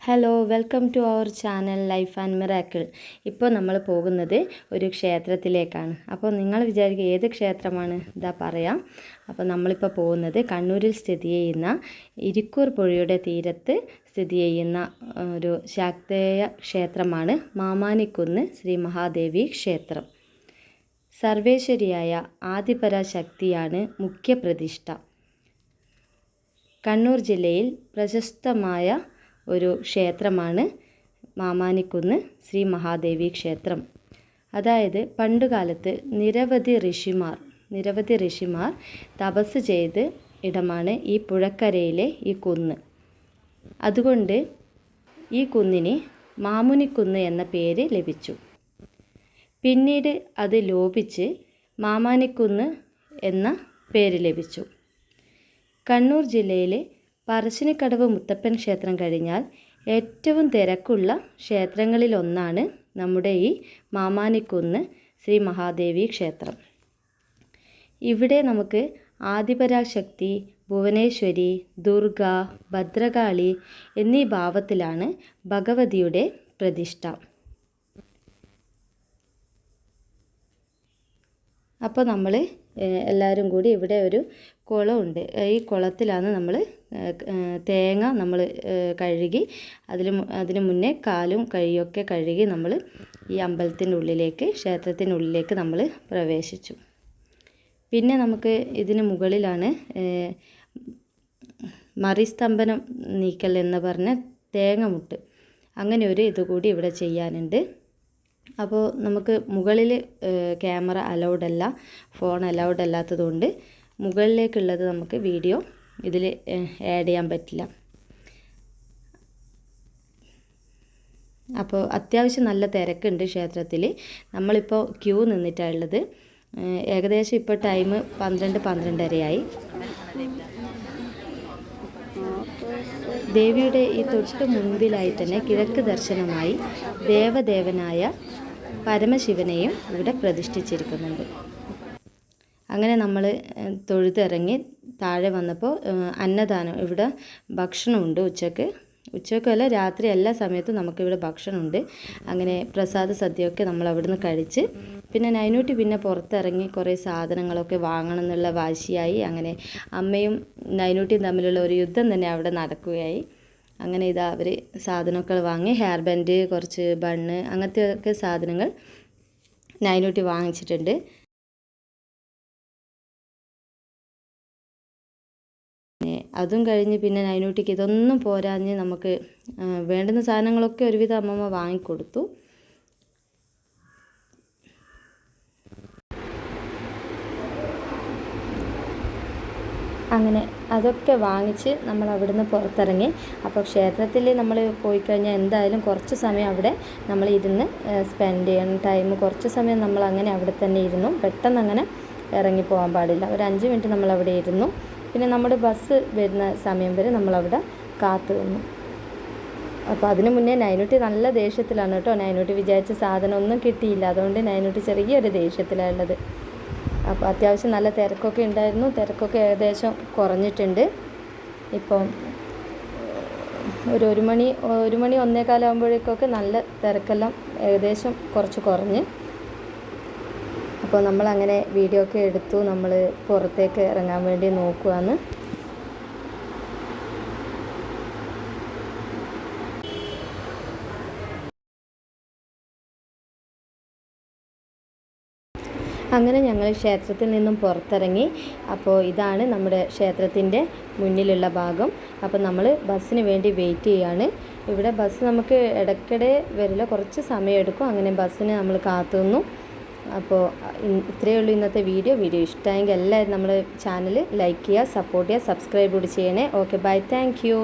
Hello, welcome to our channel life and miracle. ഇപ്പോൾ നമ്മൾ പോകുന്നത് ഒരു ക്ഷേത്രത്തിലേക്കാണ്. അപ്പോൾ നിങ്ങൾ വിചാരിക്കുക ഏത് ക്ഷേത്രമാണ്? ഇതാ പറയാം. അപ്പോൾ നമ്മളിപ്പോൾ പോകുന്നത് കണ്ണൂരിൽ സ്ഥിതി ചെയ്യുന്ന ഇരിക്കൂർ പുഴയുടെ തീരത്ത് സ്ഥിതി ചെയ്യുന്ന ഒരു ശാക്തേയ ക്ഷേത്രമാണ് മാമാനിക്കുന്ന് ശ്രീ മഹാദേവി ക്ഷേത്രം. സർവേശ്വരിയായ ആദിപരാശക്തിയാണ് മുഖ്യപ്രതിഷ്ഠ. കണ്ണൂർ ജില്ലയിൽ പ്രശസ്തമായ ഒരു ക്ഷേത്രമാണ് മാമാനിക്കുന്ന് ശ്രീ മഹാദേവി ക്ഷേത്രം. അതായത് പണ്ടുകാലത്ത് നിരവധി ഋഷിമാർ തപസ് ചെയ്ത് ഇടമാണ് ഈ പുഴക്കരയിലെ ഈ കുന്ന്. അതുകൊണ്ട് ഈ കുന്നിന് മാമുനിക്കുന്ന് എന്ന പേര് ലഭിച്ചു. പിന്നീട് അത് ലോപിച്ച് മാമാനിക്കുന്ന് എന്ന പേര് ലഭിച്ചു. കണ്ണൂർ ജില്ലയിലെ പറശ്ശിനിക്കടവ് മുത്തപ്പൻ ക്ഷേത്രം കഴിഞ്ഞാൽ ഏറ്റവും തിരക്കുള്ള ക്ഷേത്രങ്ങളിലൊന്നാണ് നമ്മുടെ ഈ മാമാനിക്കുന്ന് ശ്രീ മഹാദേവി ക്ഷേത്രം. ഇവിടെ നമുക്ക് ആദിപരാശക്തി, ഭുവനേശ്വരി, ദുർഗ, ഭദ്രകാളി എന്നീ ഭാവത്തിലാണ് ഭഗവതിയുടെ പ്രതിഷ്ഠ. അപ്പോൾ നമ്മൾ എല്ലാവരും കൂടി ഇവിടെ ഒരു കുളമുണ്ട്. ഈ കുളത്തിലാണ് നമ്മൾ തേങ്ങ കഴുകി അതിന് മുന്നേ കാലും കൈയൊക്കെ കഴുകി നമ്മൾ ഈ അമ്പലത്തിൻ്റെ ഉള്ളിലേക്ക്, ക്ഷേത്രത്തിനുള്ളിലേക്ക് നമ്മൾ പ്രവേശിച്ചു. പിന്നെ നമുക്ക് ഇതിന് മുകളിലാണ് മറിസ്തംഭനം നീക്കൽ എന്ന് പറഞ്ഞ തേങ്ങമുട്ട്, അങ്ങനെ ഒരു ഇതുകൂടി ഇവിടെ ചെയ്യാനുണ്ട്. അപ്പോൾ നമുക്ക് മുകളിൽ ക്യാമറ അലൗഡ് അല്ല, ഫോൺ അലൗഡ് അല്ലാത്തതുകൊണ്ട് മുകളിലേക്കുള്ളത് നമുക്ക് വീഡിയോ ഇതിൽ ആഡ് ചെയ്യാൻ പറ്റില്ല. അപ്പോൾ അത്യാവശ്യം നല്ല തിരക്കുണ്ട് ക്ഷേത്രത്തിൽ. നമ്മളിപ്പോൾ ക്യൂ നിന്നിട്ടാണ് ഉള്ളത്. ഏകദേശം ഇപ്പോൾ ടൈം 12:12:30 ദേവിയുടെ ഈ തൊട്ട് മുൻപിലായി തന്നെ കിഴക്ക് ദർശനമായി ദേവദേവനായ പരമശിവനെയും ഇവിടെ പ്രതിഷ്ഠിച്ചിരിക്കുന്നുണ്ട്. അങ്ങനെ നമ്മൾ തൊഴുതിറങ്ങി താഴെ വന്നപ്പോൾ അന്നദാനം, ഇവിടെ ഭക്ഷണമുണ്ട്. ഉച്ചക്കല്ല, രാത്രി എല്ലാ സമയത്തും നമുക്കിവിടെ ഭക്ഷണമുണ്ട്. അങ്ങനെ പ്രസാദ സദ്യയൊക്കെ നമ്മൾ അവിടുന്ന് കഴിച്ച് പിന്നെ നൈനൂട്ടി പിന്നെ പുറത്തിറങ്ങി കുറേ സാധനങ്ങളൊക്കെ വാങ്ങണം എന്നുള്ള വാശിയായി. അങ്ങനെ അമ്മയും നൈനൂട്ടിയും തമ്മിലുള്ള ഒരു യുദ്ധം തന്നെ അവിടെ നടക്കുകയായി. അങ്ങനെ ഇതാ അവർ സാധനമൊക്കെ വാങ്ങി, ഹെയർ ബാൻഡ്, കുറച്ച് ബണ്ണ്, അങ്ങനത്തെയൊക്കെ സാധനങ്ങൾ നൈനൂട്ടി വാങ്ങിച്ചിട്ടുണ്ട്. അതും കഴിഞ്ഞ് പിന്നെ നൈനൂട്ടിക്ക് ഇതൊന്നും പോരാഞ്ഞ് നമുക്ക് വേണ്ടുന്ന സാധനങ്ങളൊക്കെ ഒരുവിധം അമ്മമ്മ വാങ്ങിക്കൊടുത്തു. അങ്ങനെ അതൊക്കെ വാങ്ങിച്ച് നമ്മൾ അവിടുന്ന് പുറത്തിറങ്ങി. അപ്പോൾ ക്ഷേത്രത്തിൽ നമ്മൾ പോയി കഴിഞ്ഞാൽ എന്തായാലും കുറച്ച് സമയം അവിടെ നമ്മൾ ഇരുന്ന് സ്പെൻഡ് ചെയ്യണം. കുറച്ച് സമയം നമ്മൾ അങ്ങനെ അവിടെ തന്നെ ഇരുന്നു. പെട്ടെന്ന് അങ്ങനെ ഇറങ്ങിപ്പോകാൻ പാടില്ല. ഒരു 5 മിനിറ്റ് നമ്മൾ അവിടെ ഇരുന്നു. പിന്നെ നമ്മുടെ ബസ് വരുന്ന സമയം വരെ നമ്മളവിടെ കാത്തു നിന്നു. അപ്പോൾ അതിന് മുന്നേ നൈനൂട്ടി നല്ല ദേഷ്യത്തിലാണ് കേട്ടോ. നൈനൂട്ടി വിചാരിച്ച സാധനം ഒന്നും കിട്ടിയില്ല. അതുകൊണ്ട് നൈനൂട്ടി ചെറിയൊരു ദേഷ്യത്തിലാണുള്ളത്. അപ്പോൾ അത്യാവശ്യം നല്ല തിരക്കൊക്കെ ഉണ്ടായിരുന്നു. തിരക്കൊക്കെ ഏകദേശം കുറഞ്ഞിട്ടുണ്ട്. ഇപ്പം ഒരു 1 മണി 1:15 ആകുമ്പോഴേക്കൊക്കെ നല്ല തിരക്കെല്ലാം ഏകദേശം കുറച്ച് കുറഞ്ഞ്. അപ്പോൾ നമ്മളങ്ങനെ വീഡിയോ ഒക്കെ എടുത്തു. നമ്മൾ പുറത്തേക്ക് ഇറങ്ങാൻ വേണ്ടി നോക്കുകയാണ്. അങ്ങനെ ഞങ്ങൾ ക്ഷേത്രത്തിൽ നിന്നും പുറത്തിറങ്ങി. അപ്പോൾ ഇതാണ് നമ്മുടെ ക്ഷേത്രത്തിൻ്റെ മുന്നിലുള്ള ഭാഗം. അപ്പോൾ നമ്മൾ ബസ്സിന് വേണ്ടി വെയിറ്റ് ചെയ്യാണ്. ഇവിടെ ബസ് നമുക്ക് ഇടയ്ക്കിടെ വരില്ല, കുറച്ച് സമയം എടുക്കും. അങ്ങനെ ബസ്സിന് നമ്മൾ കാത്തുനിന്നു. അപ്പോൾ ഇത്രയേ ഉള്ളൂ ഇന്നത്തെ വീഡിയോ ഇഷ്ടമായെങ്കിൽ എല്ലാവരും നമ്മുടെ ചാനൽ ലൈക്ക് ചെയ്യുക, സപ്പോർട്ട് ചെയ്യുക, സബ്സ്ക്രൈബ് കൂടി ചെയ്യണേ. Okay, bye, thank U.